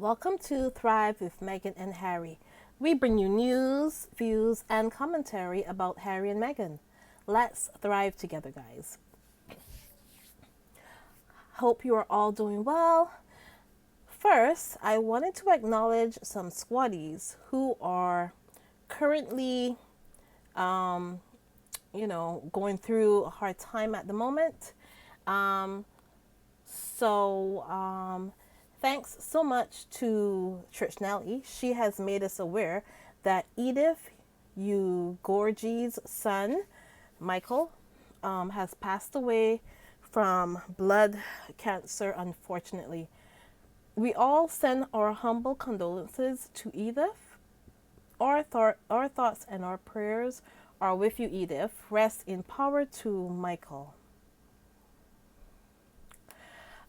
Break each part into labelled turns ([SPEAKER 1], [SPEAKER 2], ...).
[SPEAKER 1] Welcome to Thrive with Meghan and Harry. We bring you news, views, and commentary about Harry and Meghan. Let's thrive together, guys. Hope you are all doing well. First, I wanted to acknowledge some squaddies who are currently, um, going through a hard time at the moment. Um, so, thanks so much to Church Nellie. She has made us aware that Edith Ugorji's son, Michael, has passed away from blood cancer, unfortunately. We all send our humble condolences to Edith. Our thoughts and our prayers are with you, Edith. Rest in power to Michael.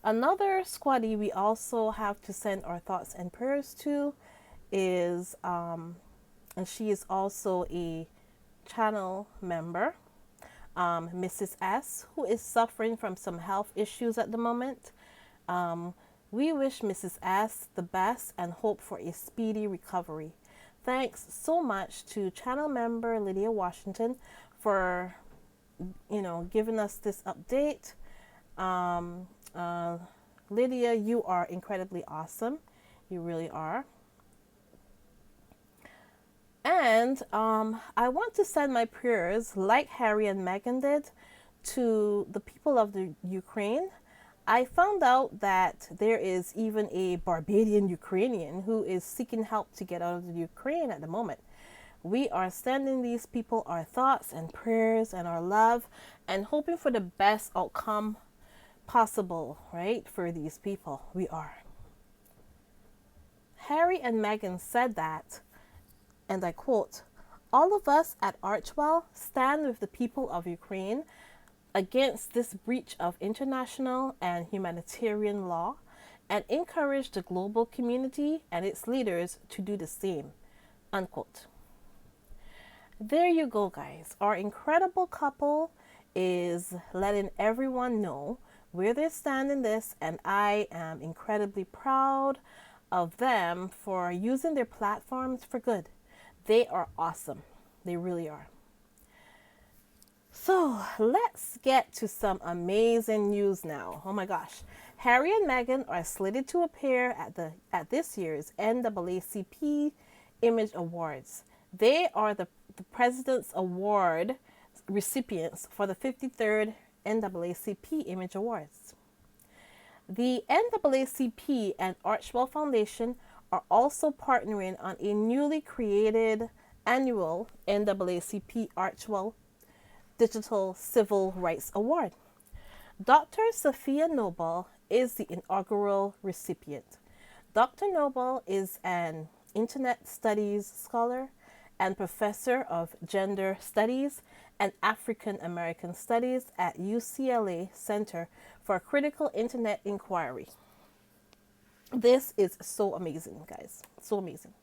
[SPEAKER 1] Another squaddie we also have to send our thoughts and prayers to is, and she is also a channel member, Mrs. S, who is suffering from some health issues at the moment. We wish Mrs. S the best and hope for a speedy recovery. Thanks so much to channel member Lydia Washington for, giving us this update. Lydia, you are incredibly awesome. You really are. And I want to send my prayers, like Harry and Meghan did, to the people of the Ukraine. I found out that there is even a Barbadian Ukrainian who is seeking help to get out of the Ukraine at the moment. We are sending these people our thoughts and prayers and our love and hoping for the best outcome possible, right, for these people. We are. Harry and Meghan said that, and I quote, "All of us at Archwell stand with the people of Ukraine against this breach of international and humanitarian law and encourage the global community and its leaders to do the same." Unquote. There you go, guys. Our incredible couple is letting everyone know where they stand in this, and I am incredibly proud of them for using their platforms for good. They are awesome. They really are. So let's get to some amazing news now. Oh my gosh. Harry and Meghan are slated to appear at this year's NAACP Image Awards. They are the President's Award recipients for the 53rd NAACP Image Awards. The NAACP and Archwell Foundation are also partnering on a newly created annual NAACP Archwell Digital Civil Rights Award. Dr. Sophia Noble is the inaugural recipient. Dr. Noble is an Internet Studies scholar and professor of gender studies and African American Studies at UCLA Center for Critical Internet Inquiry. This is so amazing, guys. So amazing.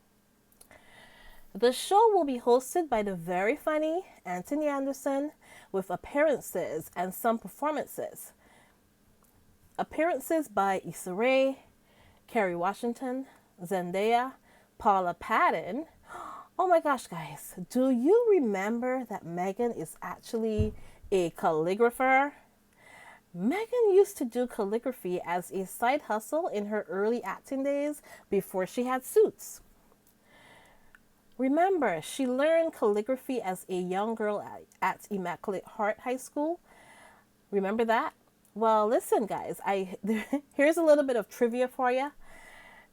[SPEAKER 1] The show will be hosted by the very funny Anthony Anderson with appearances and some performances. Appearances by Issa Rae, Kerry Washington, Zendaya, Paula Patton. Oh my gosh, guys. Do you remember that Meghan is actually a calligrapher? Meghan used to do calligraphy as a side hustle in her early acting days before she had Suits. Remember, she learned calligraphy as a young girl at Immaculate Heart High School. Remember that? Well, listen, guys, here's a little bit of trivia for you.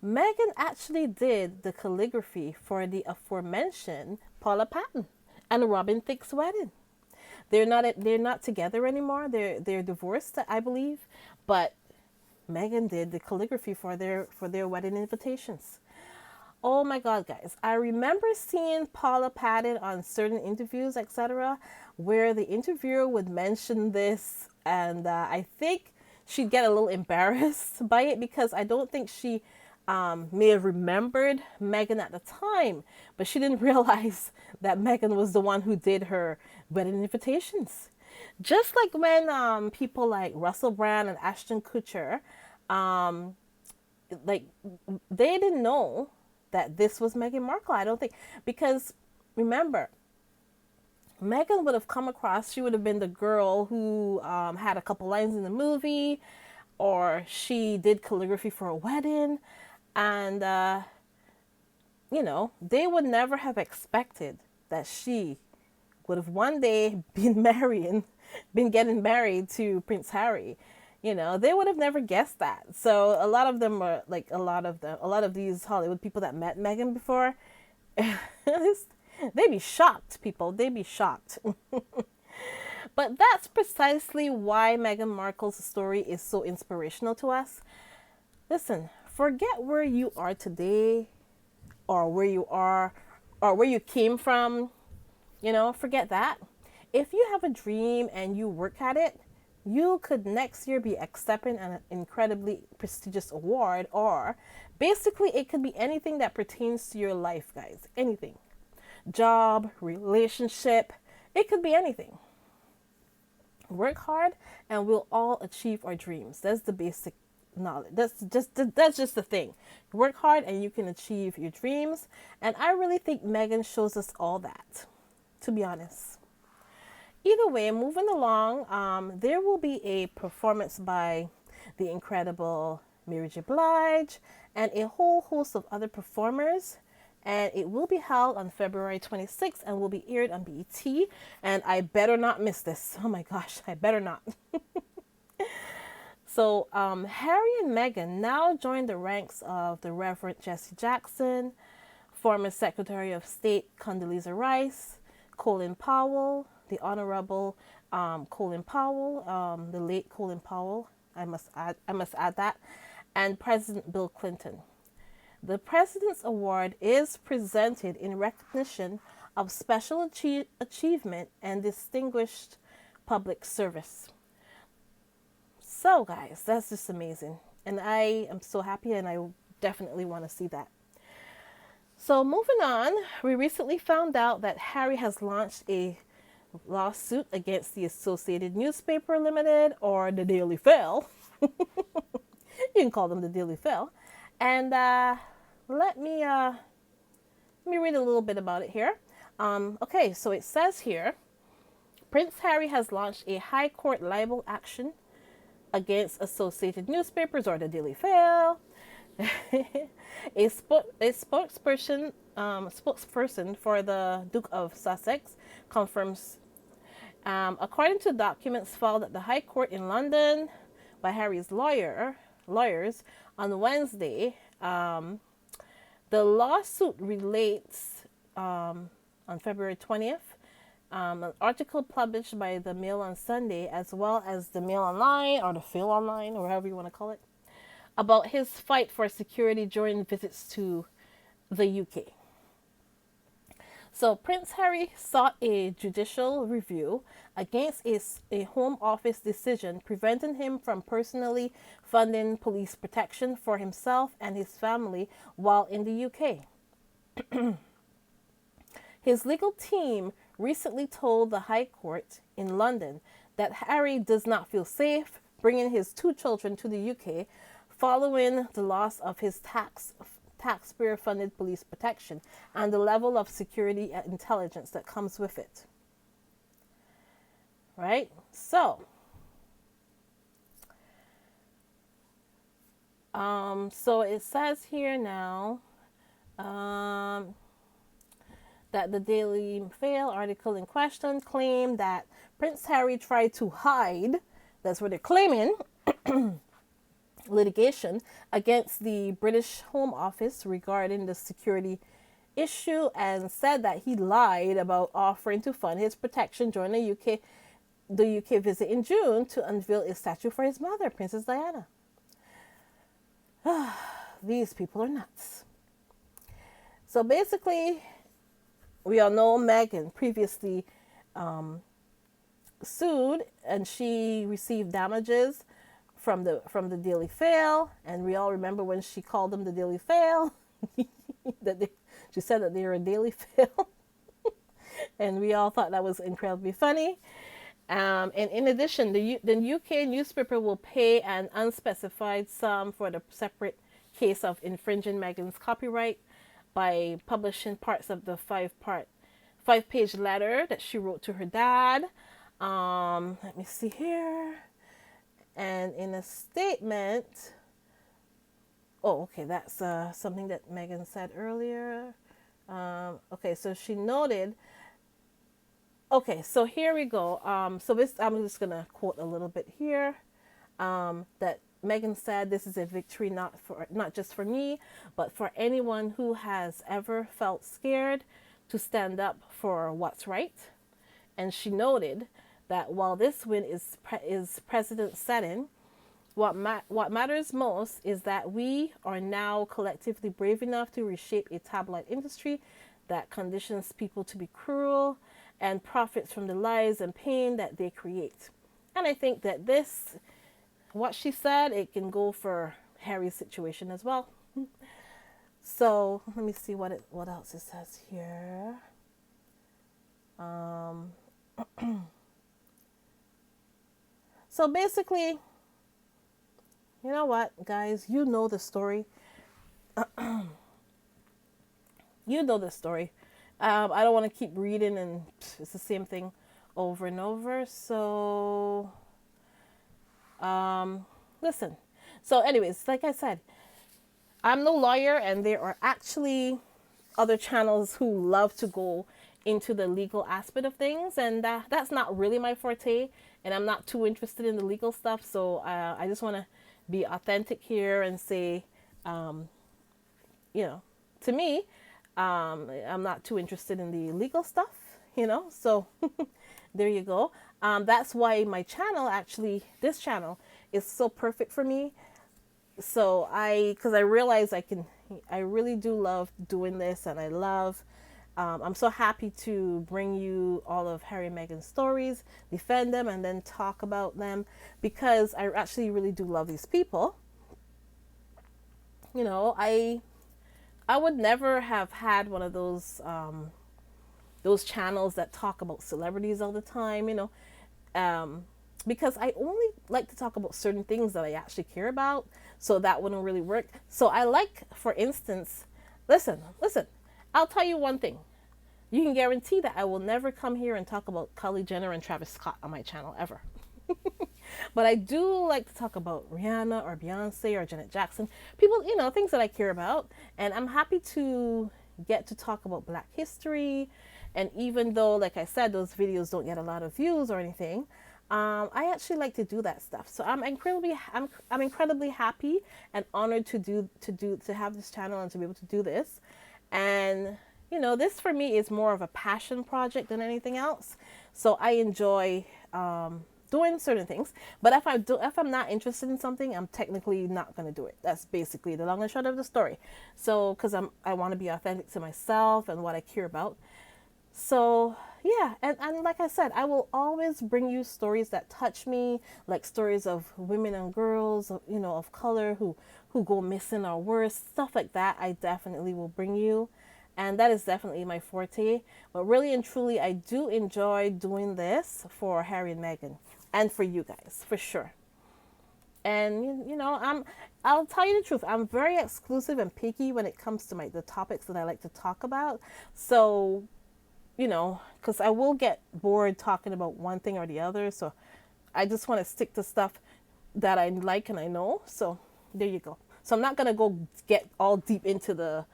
[SPEAKER 1] Meghan actually did the calligraphy for the aforementioned Paula Patton and Robin Thicke's wedding. They're not together anymore. They're divorced, I believe, but Meghan did the calligraphy for their wedding invitations. Oh my God, guys. I remember seeing Paula Patton on certain interviews, etc., where the interviewer would mention this, and I think she'd get a little embarrassed by it because I don't think she may have remembered Meghan at the time, but she didn't realize that Meghan was the one who did her wedding invitations. Just like when people like Russell Brand and Ashton Kutcher like they didn't know that this was Meghan Markle. I don't think, because remember, Meghan would have come across. She would have been the girl who had a couple lines in the movie, or she did calligraphy for a wedding, and they would never have expected that she would have one day been getting married to Prince Harry. They would have never guessed that. So a lot of them are like a lot of these Hollywood people that met Meghan before, they'd be shocked, people. They'd be shocked. But that's precisely why Meghan Markle's story is so inspirational to us. Listen, forget where you are today, or where you are, or where you came from. Forget that. If you have a dream and you work at it, you could next year be accepting an incredibly prestigious award, or basically it could be anything that pertains to your life, guys. Anything. Job, relationship, it could be anything. Work hard and we'll all achieve our dreams. That's the basic knowledge. That's just the thing. Work hard and you can achieve your dreams. And I really think Meghan shows us all that, to be honest. Either way, moving along, there will be a performance by the incredible Mary J. Blige and a whole host of other performers. And it will be held on February 26th and will be aired on BET. And I better not miss this. Oh my gosh, I better not. So Harry and Meghan now join the ranks of the Reverend Jesse Jackson, former Secretary of State Condoleezza Rice, Colin Powell, the Honorable Colin Powell, the late Colin Powell, I must add that, and President Bill Clinton. The President's Award is presented in recognition of special achievement and distinguished public service. So, guys, that's just amazing. And I am so happy, and I definitely want to see that. So, moving on, we recently found out that Harry has launched a lawsuit against the Associated Newspaper Limited, or the Daily Fail. You can call them the Daily Fail. And let me read a little bit about it here. Okay, so it says here, Prince Harry has launched a high court libel action against Associated Newspapers, or the Daily Fail. a spokesperson for the Duke of Sussex confirms, according to documents filed at the High Court in London by Harry's lawyers on Wednesday, the lawsuit relates, on February 20th, an article published by the Mail on Sunday, as well as the Mail Online, or the Fail Online, or however you want to call it, about his fight for security during visits to the UK. So Prince Harry sought a judicial review against a Home Office decision preventing him from personally funding police protection for himself and his family while in the UK. His legal team recently told the High Court in London that Harry does not feel safe bringing his 2 children to the UK following the loss of his taxpayer-funded police protection and the level of security and intelligence that comes with it. Right? So it says here now that the Daily Fail article in question claimed that Prince Harry tried to hide, that's what they're claiming, litigation against the British Home Office regarding the security issue, and said that he lied about offering to fund his protection during the UK visit in June to unveil a statue for his mother, Princess Diana. These people are nuts. So basically, we all know Meghan previously sued, and she received damages from the Daily Fail, and we all remember when she called them the Daily Fail, she said that they were a Daily Fail, and we all thought that was incredibly funny. And in addition, the UK newspaper will pay an unspecified sum for the separate case of infringing Meghan's copyright by publishing parts of the 5-page letter that she wrote to her dad. Let me see here. And in a statement, oh, okay, that's something that Meghan said earlier. Okay, so she noted. Okay, so here we go. So this, I'm just gonna quote a little bit here. That Meghan said, "This is a victory not just for me, but for anyone who has ever felt scared to stand up for what's right." And she noted that while this win is precedent setting, what matters most is that we are now collectively brave enough to reshape a tabloid industry that conditions people to be cruel and profits from the lies and pain that they create. And I think that this, what she said, it can go for Harry's situation as well. So let me see what else it says here. So basically, you know what, guys, you know the story. You know the story. I don't want to keep reading and it's the same thing over and over. So, listen. So anyways, like I said, I'm no lawyer, and there are actually other channels who love to go into the legal aspect of things, and that's not really my forte, and I'm not too interested in the legal stuff. So I just want to be authentic here and say, to me, I'm not too interested in the legal stuff, so there you go. That's why my channel, actually, this channel is so perfect for me. So because I realize I really do love doing this, and I'm so happy to bring you all of Harry and Meghan's stories, defend them, and then talk about them, because I actually really do love these people. I would never have had one of those channels that talk about celebrities all the time, because I only like to talk about certain things that I actually care about, so that wouldn't really work. So I like, for instance, listen, I'll tell you one thing. You can guarantee that I will never come here and talk about Kylie Jenner and Travis Scott on my channel, ever. But I do like to talk about Rihanna or Beyonce or Janet Jackson. People, things that I care about. And I'm happy to get to talk about Black history. And even though, like I said, those videos don't get a lot of views or anything, I actually like to do that stuff. So I'm incredibly happy and honored to have this channel and to be able to do this. And this for me is more of a passion project than anything else. So I enjoy doing certain things. But if I'm not interested in something, I'm technically not going to do it. That's basically the long and short of the story. So because I want to be authentic to myself and what I care about. So yeah, and like I said, I will always bring you stories that touch me, like stories of women and girls, of color who go missing or worse, stuff like that. I definitely will bring you. And that is definitely my forte. But really and truly, I do enjoy doing this for Harry and Meghan and for you guys, for sure. And, I'll tell you the truth. I'm very exclusive and picky when it comes to the topics that I like to talk about. So, because I will get bored talking about one thing or the other. So I just want to stick to stuff that I like and I know. So there you go. So I'm not going to go get all deep into the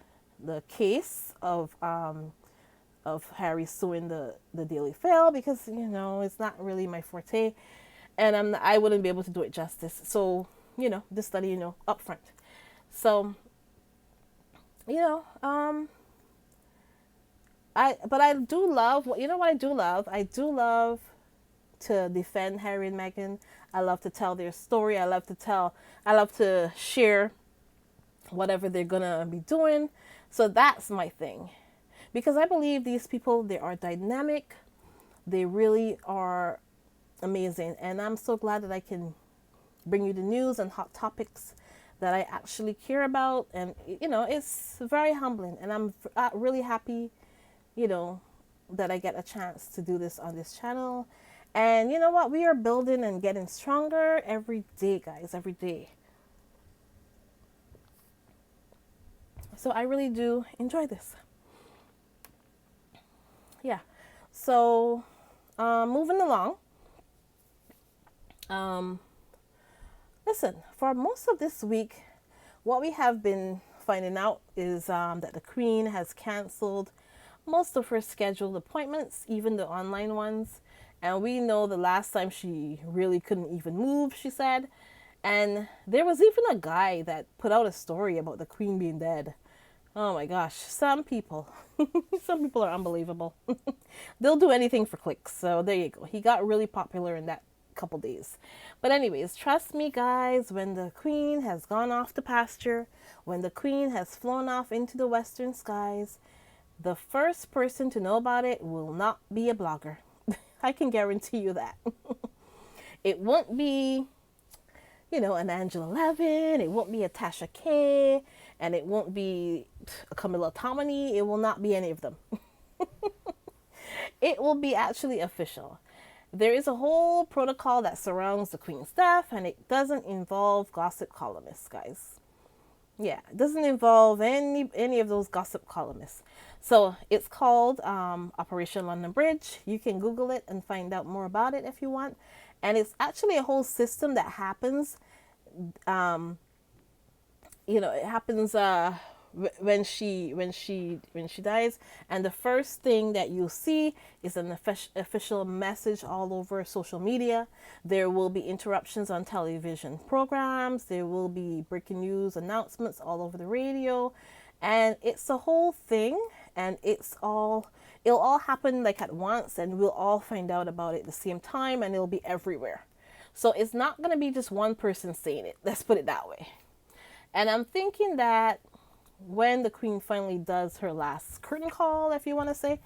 [SPEAKER 1] case of Harry suing the Daily Fail, because it's not really my forte, and I wouldn't be able to do it justice. So just letting you know up front. So I do love what I do love. I do love to defend Harry and Meghan. I love to tell their story. I love to share whatever they're gonna be doing. So that's my thing, because I believe these people, they are dynamic. They really are amazing. And I'm so glad that I can bring you the news and hot topics that I actually care about. And, it's very humbling. And I'm really happy, that I get a chance to do this on this channel. And you know what? We are building and getting stronger every day, guys, every day. So I really do enjoy this. Yeah. So moving along. Um, Listen, for most of this week, what we have been finding out is that the Queen has canceled most of her scheduled appointments, even the online ones. And we know the last time she really couldn't even move, she said. And there was even a guy that put out a story about the Queen being dead. Oh my gosh, some people, some people are unbelievable. They'll do anything for clicks. So there you go. He got really popular in that couple days. But anyways, trust me guys, when the Queen has gone off to pasture, when the Queen has flown off into the western skies, the first person to know about it will not be a blogger. I can guarantee you that. It won't be, an Angela Levin, it won't be a Tasha K, and it won't be a Camilla Tominey. It will not be any of them. It will be actually official. There is a whole protocol that surrounds the Queen's death, and it doesn't involve gossip columnists, guys. Yeah, it doesn't involve any of those gossip columnists. So it's called Operation London Bridge. You can Google it and find out more about it if you want. And it's actually a whole system that happens. It happens when she dies, and the first thing that you'll see is an official message all over social media. There will be interruptions on television programs. There will be breaking news announcements all over the radio, and it's a whole thing. And it'll all happen like at once, and we'll all find out about it at the same time, and it'll be everywhere. So it's not going to be just one person saying it. Let's put it that way. And I'm thinking that when the Queen finally does her last curtain call, if you want to say,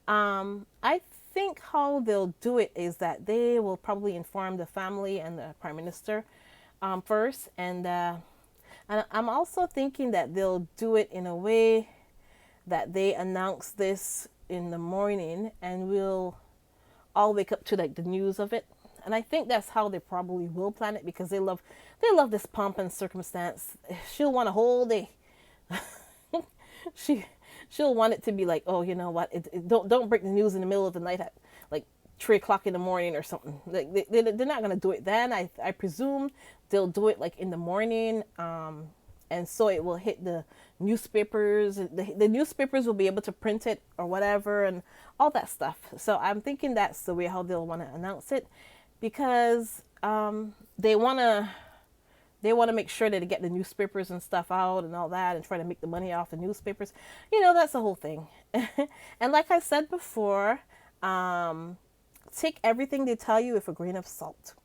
[SPEAKER 1] I think how they'll do it is that they will probably inform the family and the Prime Minister first. And I'm also thinking that they'll do it in a way that they announce this in the morning, and we'll all wake up to like the news of it. And I think that's how they probably will plan it, because they love this pomp and circumstance. She'll want a whole day. She'll want it to be like, oh, you know what? Don't break the news in the middle of the night at like 3 o'clock in the morning or something. Like they're not gonna do it then. I presume they'll do it like in the morning. And so it will hit the newspapers. The newspapers will be able to print it or whatever and all that stuff. So I'm thinking that's the way how they'll want to announce it, because they want to make sure that they get the newspapers and stuff out and all that, and try to make the money off the newspapers. That's the whole thing. And like I said before, take everything they tell you with a grain of salt.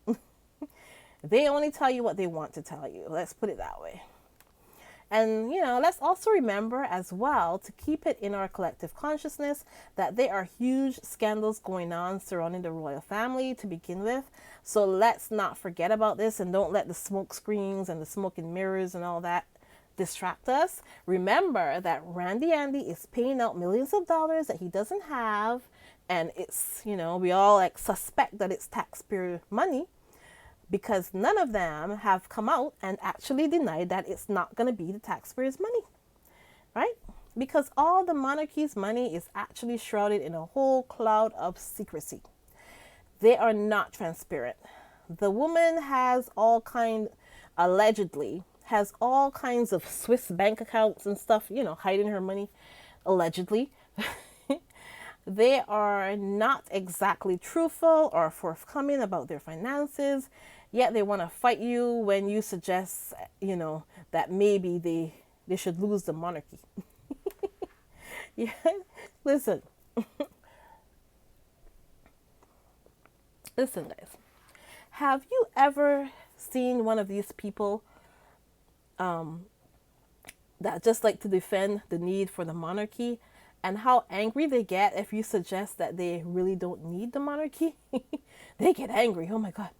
[SPEAKER 1] They only tell you what they want to tell you. Let's put it that way. And, let's also remember as well to keep it in our collective consciousness that there are huge scandals going on surrounding the royal family to begin with. So let's not forget about this, and don't let the smoke screens and the smoke and mirrors and all that distract us. Remember that Randy Andy is paying out millions of dollars that he doesn't have. And it's, we all like suspect that it's taxpayer money, because none of them have come out and actually denied that it's not going to be the taxpayers' money, right? Because all the monarchy's money is actually shrouded in a whole cloud of secrecy. They are not transparent. The woman allegedly has all kinds of Swiss bank accounts and stuff, hiding her money, allegedly. They are not exactly truthful or forthcoming about their finances, yet they want to fight you when you suggest, that maybe they should lose the monarchy. Yeah, listen. Listen, guys. Have you ever seen one of these people that just like to defend the need for the monarchy, and how angry they get if you suggest that they really don't need the monarchy? They get angry. Oh my God.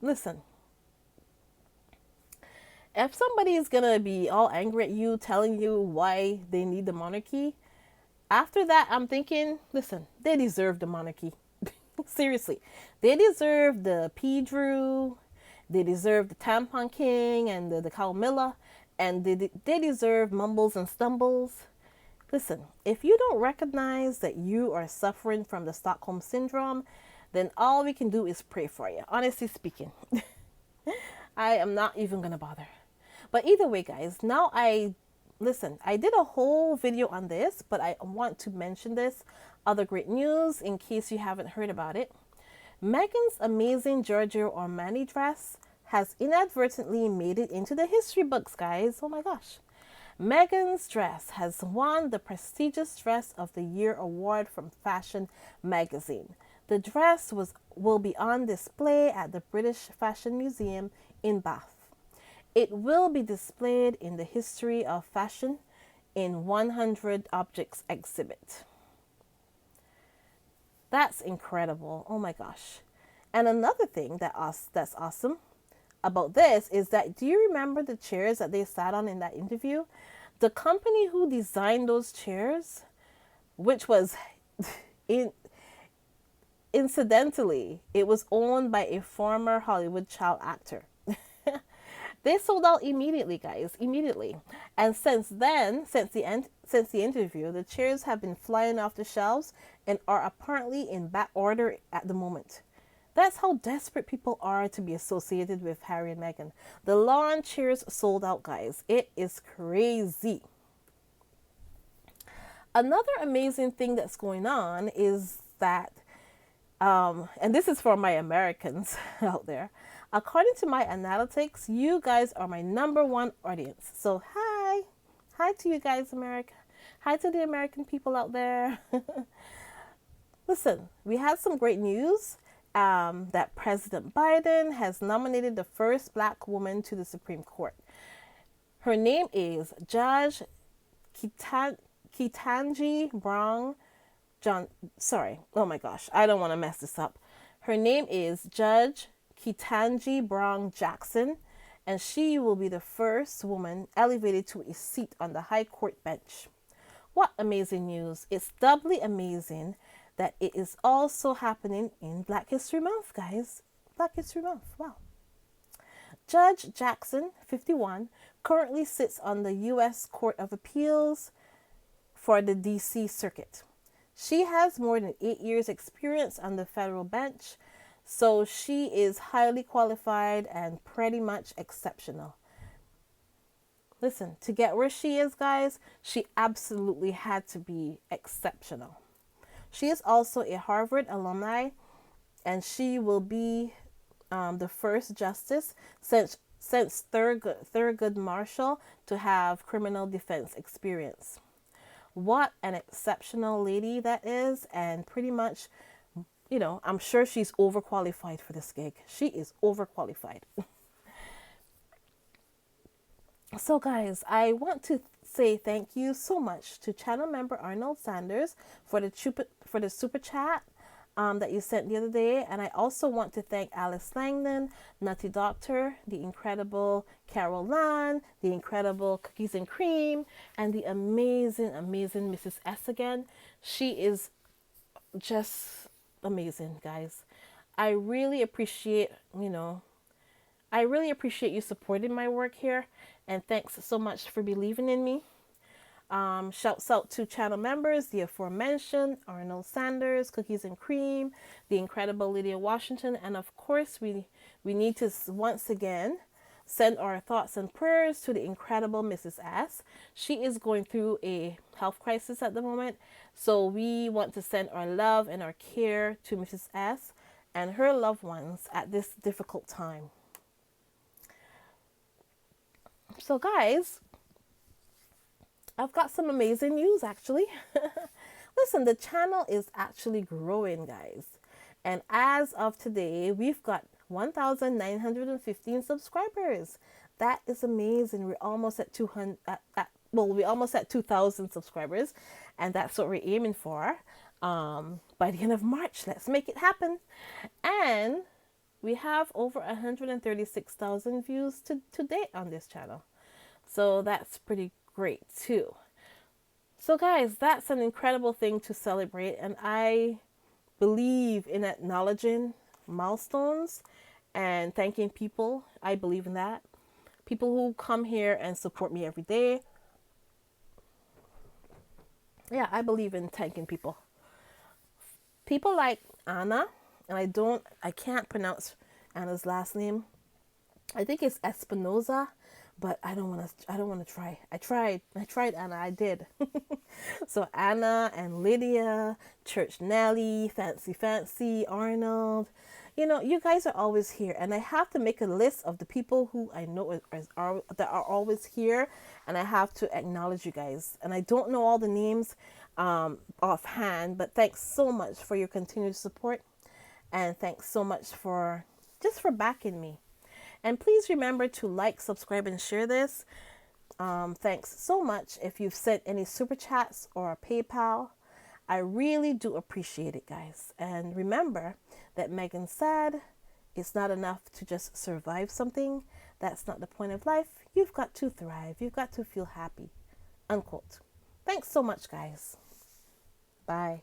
[SPEAKER 1] Listen, if somebody is going to be all angry at you, telling you why they need the monarchy, after that, I'm thinking, listen, they deserve the monarchy. Seriously, they deserve the P. Drew, they deserve the Tampon King and the Camilla, and they deserve mumbles and stumbles. Listen, if you don't recognize that you are suffering from the Stockholm syndrome, then all we can do is pray for you. Honestly speaking, I am not even gonna bother. But either way, guys, now I did a whole video on this, but I want to mention this other great news in case you haven't heard about it. Meghan's amazing Giorgio Armani dress has inadvertently made it into the history books, guys. Oh my gosh. Meghan's dress has won the prestigious Dress of the Year award from Fashion Magazine. The dress will be on display at the British Fashion Museum in Bath. It will be displayed in the History of Fashion in 100 Objects exhibit. That's incredible. Oh my gosh. And another thing that's awesome about this is that, do you remember the chairs that they sat on in that interview? The company who designed those chairs, which was incidentally, it was owned by a former Hollywood child actor. They sold out immediately, guys, immediately. And since then, since the interview, the chairs have been flying off the shelves and are apparently in back order at the moment. That's how desperate people are to be associated with Harry and Meghan. The lawn chairs sold out, guys. It is crazy. Another amazing thing that's going on is that, and this is for my Americans out there. According to my analytics, you guys are my #1 audience. So hi. Hi to you guys, America. Hi to the American people out there. Listen, we had some great news that President Biden has nominated the first Black woman to the Supreme Court. Her name is Judge Ketanji Brown John. Sorry. Oh my gosh. I don't want to mess this up. Her name is Judge Ketanji Brown Jackson, and she will be the first woman elevated to a seat on the High Court bench. What amazing news. It's doubly amazing that it is also happening in Black History Month, guys. Black History Month. Wow. Judge Jackson, 51, currently sits on the U.S. Court of Appeals for the D.C. Circuit. She has more than 8 years' experience on the federal bench, so she is highly qualified and pretty much exceptional. Listen, to get where she is, guys, she absolutely had to be exceptional. She is also a Harvard alumni, and she will be the first justice since Thurgood Marshall to have criminal defense experience. What an exceptional lady that is, and pretty much, you know, I'm sure she's overqualified for this gig. She is overqualified. So guys, I want to say thank you so much to channel member Arnold Sanders for the super chat that you sent the other day. And I also want to thank Alice Langdon, Nutty Doctor, the incredible Carol Lan, the incredible Cookies and Cream, and the amazing Mrs. S again. She is just amazing, guys. I really appreciate, you supporting my work here, and thanks so much for believing in me. Shouts out to channel members, the aforementioned Arnold Sanders, Cookies and Cream, the incredible Lydia Washington, and of course we need to once again send our thoughts and prayers to the incredible Mrs. S. She is going through a health crisis at the moment, so we want to send our love and our care to Mrs. S and her loved ones at this difficult time. So guys, I've got some amazing news actually. Listen, the channel is actually growing, guys. And as of today, we've got 1,915 subscribers. That is amazing. We're almost at 200 we're almost at 2,000 subscribers, and that's what we're aiming for by the end of March. Let's make it happen. And we have over 136,000 views to date on this channel. So that's pretty great too. So guys, that's an incredible thing to celebrate, and I believe in acknowledging milestones and thanking people. I believe in that. people who come here and support me every day. Yeah, I believe in thanking people. People like Anna, and I can't pronounce Anna's last name. I think it's Espinoza, but I don't want to try. I tried Anna, I did. So Anna and Lydia, Church Nelly, Fancy Arnold, you guys are always here, and I have to make a list of the people who I know that are always here, and I have to acknowledge you guys. And I don't know all the names offhand, but thanks so much for your continued support, and thanks so much for just for backing me. And please remember to like, subscribe, and share this. Thanks so much if you've sent any super chats or a PayPal. I really do appreciate it, guys. And remember that Meghan said it's not enough to just survive something. That's not the point of life. You've got to thrive. You've got to feel happy. Unquote. Thanks so much, guys. Bye.